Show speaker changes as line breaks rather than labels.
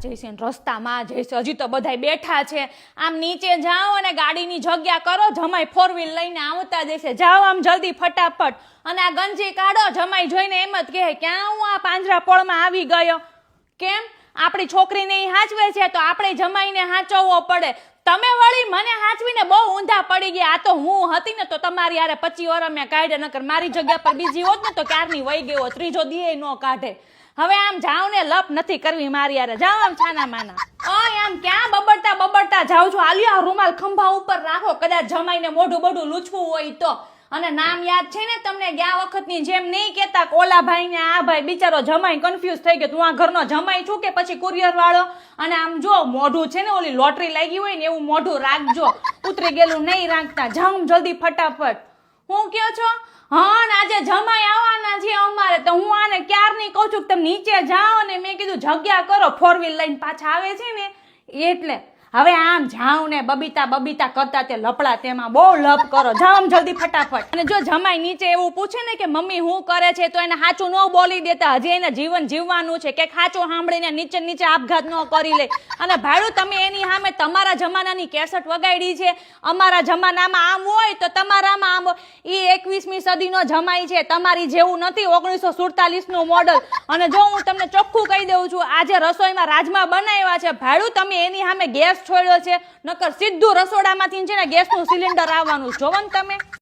જઈશ ને રસ્તામાં જઈશ, હજી તો બધાય બેઠા છે, આમ નીચે જાઓ અને ગાડીની જગ્યા કરો, જમાઈ 4 વ્હીલ લઈને આવતા જશે, જાઓ આમ જલ્દી ફટાફટ, અને આ ગંજી કાઢો. જમાઈ જોઈને એમ જ કહે ક્યાં હું આ પાંજરાપોળમાં આવી ગયો, કેમ આપણી છોકરીને ઈ હાચવે છે તો આપણે જમાઈને હાચવવો પડે. તમે વળી મને હાચવીને બહુ ઊંધા પડી ગયા. આ તો હું હતી ને તો તમારી યારે 25 વર્ષ મેં કાઢ્યા, નકર મારી જગ્યા પર બીજી હોત ને તો ક્યારની વહી ગયો, ત્રીજો દીએ નો કાઢે. હવે આમ જાવ ને, લપ નથી કરવી મારી યારે, જાવ આમ છાના માના. આમ ક્યાં બબડતા જાવ છો? આલિયા રૂમાલ ખંભા ઉપર રાખો, કદાચ જમાઈને મોઢું બોઢું લૂછવું હોય તો. અને નામ યાદ છે ને તમને? ગયા વખતની જેમ નહીં કેતા ઓલા ભાઈ ને આ ભાઈ, બિચારો જમાઈ કન્ફ્યુઝ થઈ ગયો, તું આ ઘરનો જમાઈ છું કે પછી કુરિયર વાળો? અને આમ જો મોઢું છે ને ઓલી લોટરી લાગી હોય ને એવું મોઢું રાખજો, ઉતરી ગયેલું નહીં રાખતા. જાઉં જલ્દી ફટાફટ. હું કયો છો? હા, આજે જમાઈ આવવાના છે અમારે, તો હું આને ક્યારની કહું છું કે તમે નીચે જાઓ, અને મેં કીધું જગ્યા કરો, 4 વ્હીલ લઈને પાછા આવે છે ને એટલે. હવે આમ જાઉં ને બબીતા કરતા તે લપડા, તેમાં બહુ લપ કરો, જાઓ આમ જલ્દી ફટાફટ. અને જો જમાઈ નીચે એવું પૂછે ને કે મમ્મી હું કરે છે, તો એને સાચું ન બોલી દેતા, હજી એને જીવન જીવવાનું છે, કે સાચું સાંભળીને નીચે આપઘાત ન કરી લે. અને ભાડું તમે એની સામે તમારા જમાનાની કેસેટ વગાડી છે, અમારા જમાનામાં આમ હોય તો તમારામાં આમ. એ 21મી સદીનો જમાઈ છે, તમારી જેવું નથી 1947નું મોડલ. અને જો હું તમને ચોખ્ખું કહી દઉં છું, આજે રસોઈમાં રાજમા બનાવ્યા છે, ભાડું તમે એની સામે ગેસ છોડ્યો છે, નકર સીધું રસોડામાંથી છે ને ગેસનું સિલિન્ડર આવવાનું. જોવો ને તમે.